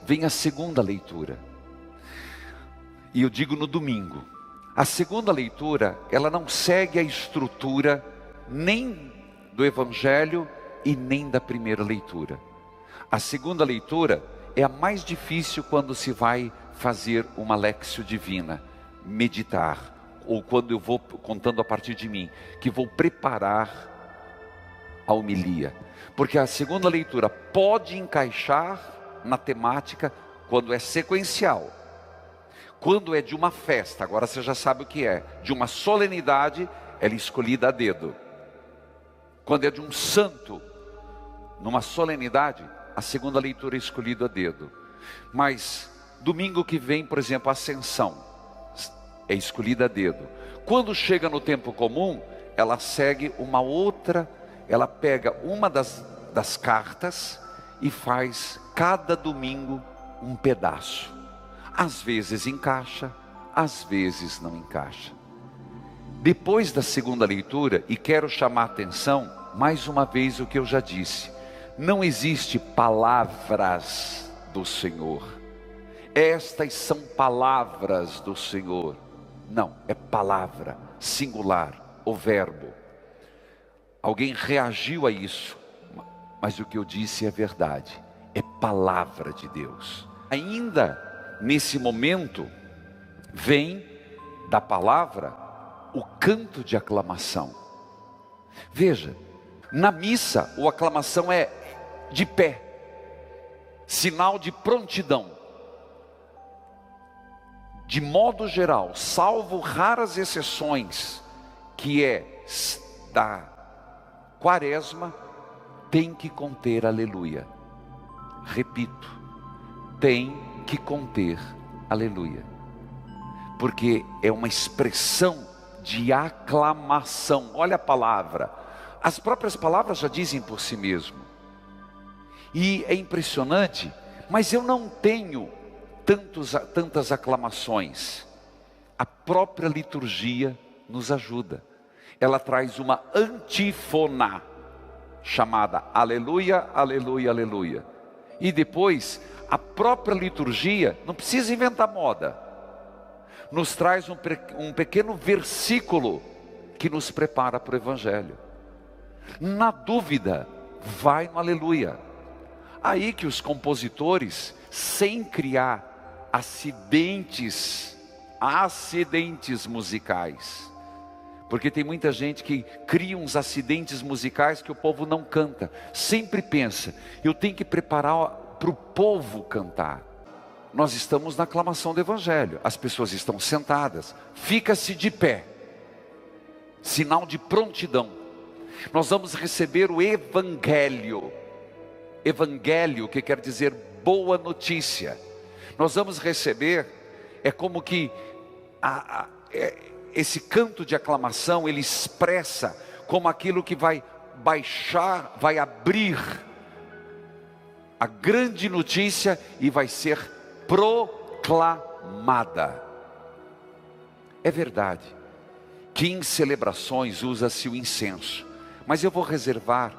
vem a segunda leitura. E eu digo no domingo. A segunda leitura, ela não segue a estrutura nem do Evangelho e nem da primeira leitura. A segunda leitura é a mais difícil quando se vai fazer uma Léxio Divina, meditar, ou quando eu vou contando a partir de mim, que vou preparar a homilia. Porque a segunda leitura pode encaixar na temática quando é sequencial. Quando é de uma festa, agora você já sabe o que é, de uma solenidade, ela é escolhida a dedo. Quando é de um santo, numa solenidade, a segunda leitura é escolhida a dedo. Mas domingo que vem, por exemplo, a Ascensão, é escolhida a dedo. Quando chega no tempo comum, ela segue uma outra, ela pega uma das cartas e faz cada domingo um pedaço. Às vezes encaixa, às vezes não encaixa. Depois da segunda leitura, e quero chamar a atenção, mais uma vez o que eu já disse, não existe palavras do Senhor. Estas são palavras do Senhor. Não, é palavra, singular, o verbo. Alguém reagiu a isso, mas o que eu disse é verdade, é palavra de Deus. Ainda nesse momento, vem da palavra o canto de aclamação. Veja, na missa, a aclamação é de pé, sinal de prontidão. De modo geral, salvo raras exceções, que é da quaresma, tem que conter aleluia. Repito, tem que conter aleluia, porque é uma expressão de aclamação. Olha a palavra, as próprias palavras já dizem por si mesmo, e é impressionante, mas eu não tenho tantas aclamações. A própria liturgia nos ajuda, ela traz uma antífona, chamada aleluia, aleluia, aleluia, e depois a própria liturgia, não precisa inventar moda, nos traz um pequeno versículo que nos prepara para o Evangelho. Na dúvida, vai no aleluia. Aí que os compositores, sem criar acidentes musicais, porque tem muita gente que cria uns acidentes musicais que o povo não canta, sempre pensa, eu tenho que preparar para o povo cantar. Nós estamos na aclamação do Evangelho, as pessoas estão sentadas, fica-se de pé, sinal de prontidão. Nós vamos receber o Evangelho, que quer dizer boa notícia. Nós vamos receber, é como que esse canto de aclamação, ele expressa como aquilo que vai baixar, vai abrir a grande notícia e vai ser proclamada. É verdade que em celebrações usa-se o incenso, mas eu vou reservar,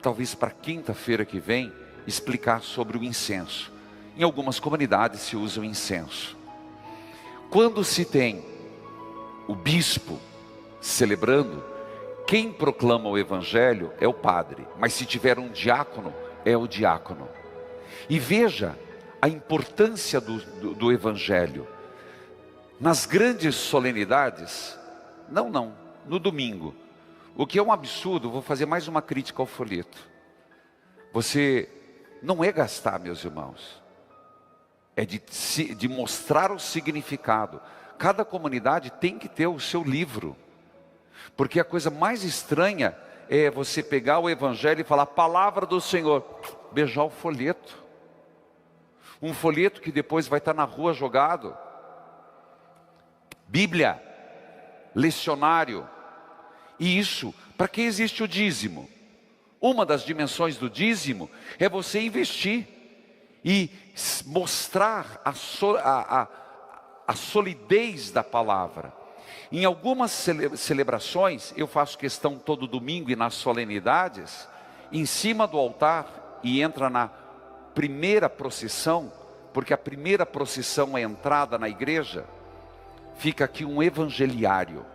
talvez para quinta-feira que vem, explicar sobre o incenso. Em algumas comunidades se usa o incenso. Quando se tem o bispo celebrando, quem proclama o Evangelho é o padre, mas se tiver um diácono, é o diácono. E veja a importância do Evangelho. Nas grandes solenidades, no domingo, o que é um absurdo, vou fazer mais uma crítica ao folheto. Você não é gastar, meus irmãos, é de mostrar o significado. Cada comunidade tem que ter o seu livro, porque a coisa mais estranha é você pegar o Evangelho e falar, palavra do Senhor, beijar o folheto. Um folheto que depois vai estar na rua jogado. Bíblia, lecionário. E isso, para que existe o dízimo? Uma das dimensões do dízimo é você investir e mostrar a solidez da palavra. Em algumas celebrações, eu faço questão todo domingo e nas solenidades, em cima do altar, e entra na primeira procissão, porque a primeira procissão é a entrada na igreja, fica aqui um evangeliário.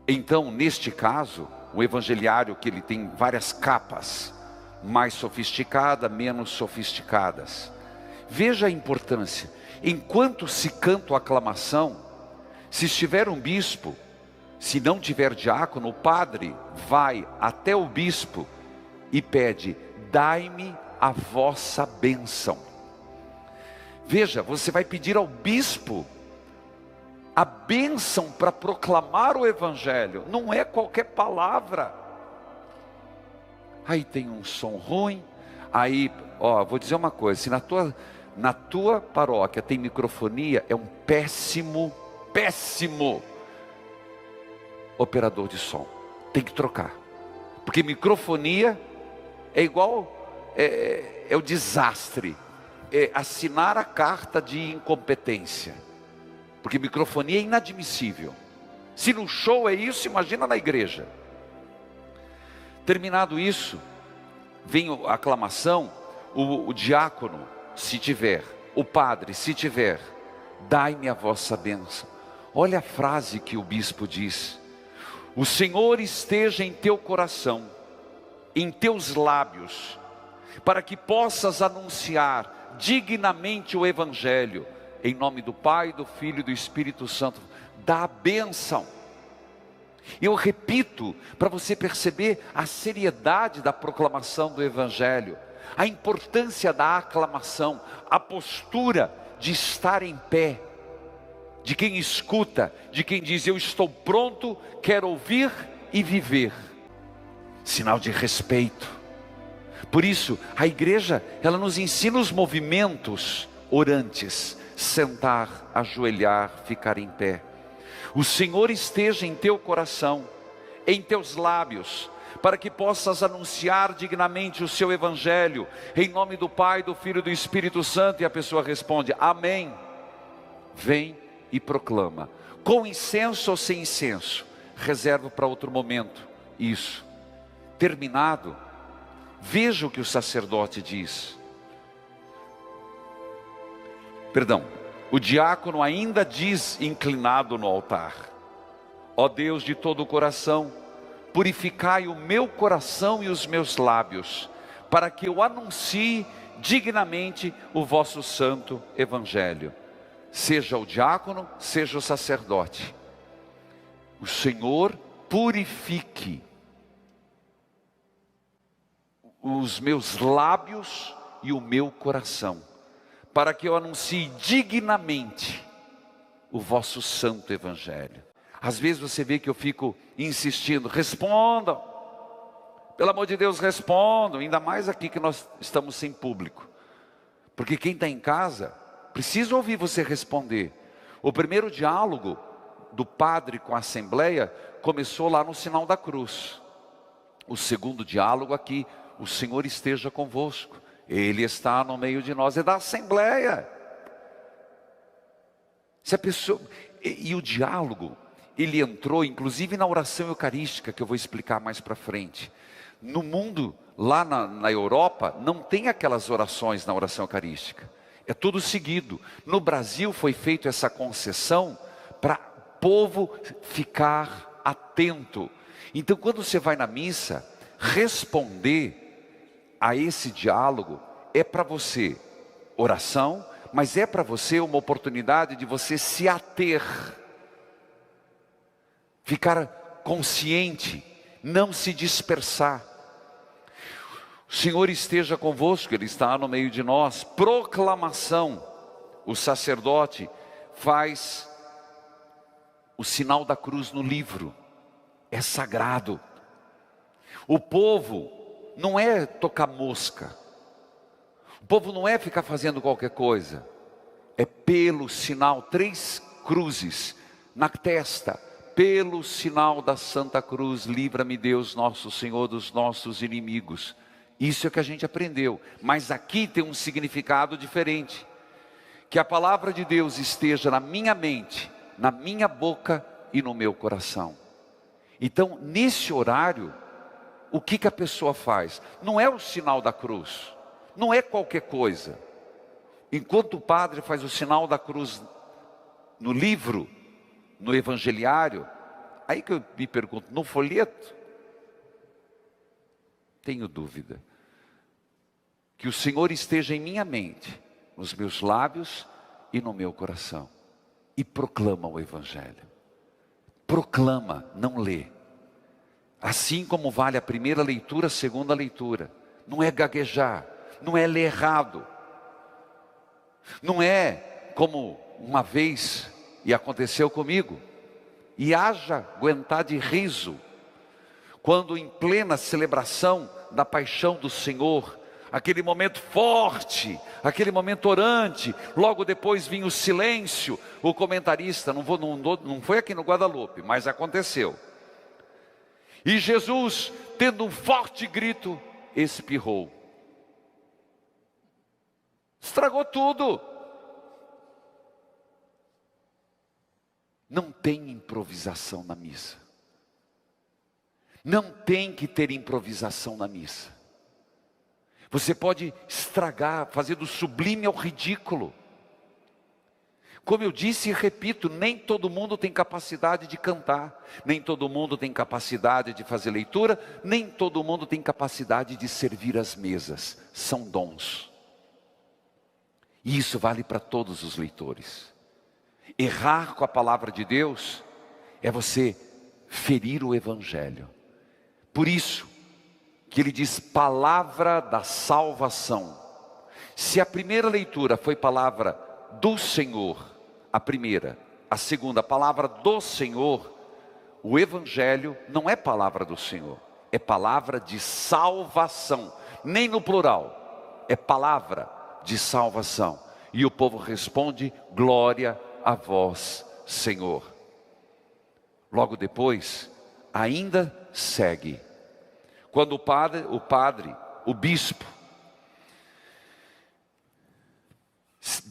Então, neste caso, o evangeliário, que ele tem várias capas, mais sofisticadas, menos sofisticadas. Veja a importância. Enquanto se canta a aclamação, se estiver um bispo, se não tiver diácono, o padre vai até o bispo e pede: dai-me a vossa bênção. Veja, você vai pedir ao bispo a bênção para proclamar o evangelho. Não é qualquer palavra. Aí tem um som ruim. Aí, vou dizer uma coisa: se na tua paróquia tem microfonia, é um péssimo operador de som. Tem que trocar, porque microfonia é igual, é o desastre, é assinar a carta de incompetência, porque microfonia é inadmissível. Se no show é isso, imagina na igreja. Terminado isso, vem a aclamação, o diácono, se tiver, o padre, se tiver, dai-me a vossa bênção. Olha a frase que o bispo diz: o Senhor esteja em teu coração, em teus lábios, para que possas anunciar dignamente o evangelho, em nome do Pai, do Filho e do Espírito Santo. Dá a bênção. Eu repito, para você perceber a seriedade da proclamação do evangelho, a importância da aclamação, a postura de estar em pé, de quem escuta, de quem diz: eu estou pronto, quero ouvir e viver. Sinal de respeito. Por isso, a igreja, ela nos ensina os movimentos orantes: sentar, ajoelhar, ficar em pé. O Senhor esteja em teu coração, em teus lábios, para que possas anunciar dignamente o seu evangelho, em nome do Pai, do Filho e do Espírito Santo. E a pessoa responde: amém. Vem e proclama, com incenso ou sem incenso, reserva para outro momento. Isso. Terminado, veja o que o sacerdote diz. O diácono ainda diz, inclinado no altar: ó Deus de todo o coração, purificai o meu coração e os meus lábios, para que eu anuncie dignamente o vosso santo evangelho. Seja o diácono, seja o sacerdote, o Senhor purifique os meus lábios e o meu coração, para que eu anuncie dignamente o vosso santo evangelho. Às vezes você vê que eu fico insistindo: respondam, pelo amor de Deus, respondam. Ainda mais aqui que nós estamos sem público, porque quem está em casa precisa ouvir você responder. O primeiro diálogo do padre com a assembleia começou lá no sinal da cruz. O segundo diálogo aqui: o Senhor esteja convosco, Ele está no meio de nós. É da assembleia. Se a pessoa... E o diálogo, ele entrou inclusive na oração eucarística, que eu vou explicar mais para frente. No mundo, lá na Europa, não tem aquelas orações na oração eucarística. É tudo seguido. No Brasil foi feita essa concessão para o povo ficar atento. Então, quando você vai na missa, responder a esse diálogo é para você oração, mas é para você uma oportunidade de você se ater, ficar consciente, não se dispersar. O Senhor esteja convosco, Ele está no meio de nós. Proclamação: o sacerdote faz o sinal da cruz no livro, é sagrado. O povo não é tocar mosca, o povo não é ficar fazendo qualquer coisa, é pelo sinal, 3 cruzes na testa, pelo sinal da Santa Cruz, livra-me Deus nosso Senhor dos nossos inimigos. Isso é que a gente aprendeu, mas aqui tem um significado diferente. Que a palavra de Deus esteja na minha mente, na minha boca e no meu coração. Então, nesse horário, o que a pessoa faz? Não é o sinal da cruz, não é qualquer coisa. enquanto o padre faz o sinal da cruz no livro, no evangeliário, aí que eu me pergunto, no folheto? Tenho dúvida. Que o Senhor esteja em minha mente, nos meus lábios e no meu coração. E proclama o evangelho. Proclama, não lê. Assim como vale a primeira leitura, a segunda leitura. Não é gaguejar, não é ler errado. Não é como uma vez, e aconteceu comigo, e haja aguentar de riso, quando em plena celebração da paixão do Senhor, aquele momento forte, aquele momento orante, logo depois vinha o silêncio, o comentarista, não foi aqui no Guadalupe, mas aconteceu. E Jesus, tendo um forte grito, espirrou. Estragou tudo. Não tem improvisação na missa. Não tem que ter improvisação na missa. Você pode estragar, fazer do sublime ao ridículo. Como eu disse e repito, nem todo mundo tem capacidade de cantar, nem todo mundo tem capacidade de fazer leitura, nem todo mundo tem capacidade de servir as mesas. São dons. E isso vale para todos os leitores. Errar com a palavra de Deus é você ferir o evangelho. Por isso que ele diz palavra da salvação. Se a primeira leitura foi palavra do Senhor, a primeira, a segunda, palavra do Senhor, o evangelho não é palavra do Senhor, é palavra de salvação, nem no plural, é palavra de salvação. E o povo responde, glória a vós, Senhor. Logo depois, ainda segue. Quando o bispo,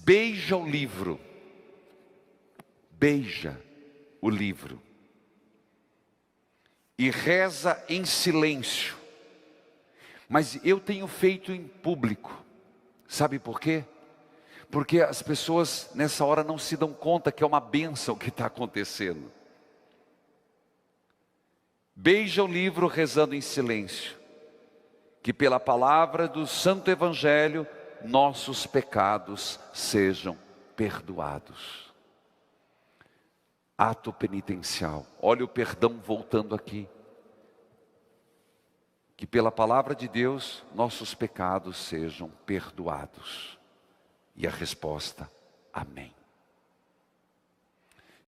beija o livro, e reza em silêncio. Mas eu tenho feito em público. Sabe por quê? Porque as pessoas nessa hora não se dão conta que é uma bênção que está acontecendo. Beija o livro rezando em silêncio, que pela palavra do Santo Evangelho, nossos pecados sejam perdoados. Ato penitencial, olha o perdão voltando aqui. Que pela palavra de Deus, nossos pecados sejam perdoados. E a resposta, amém.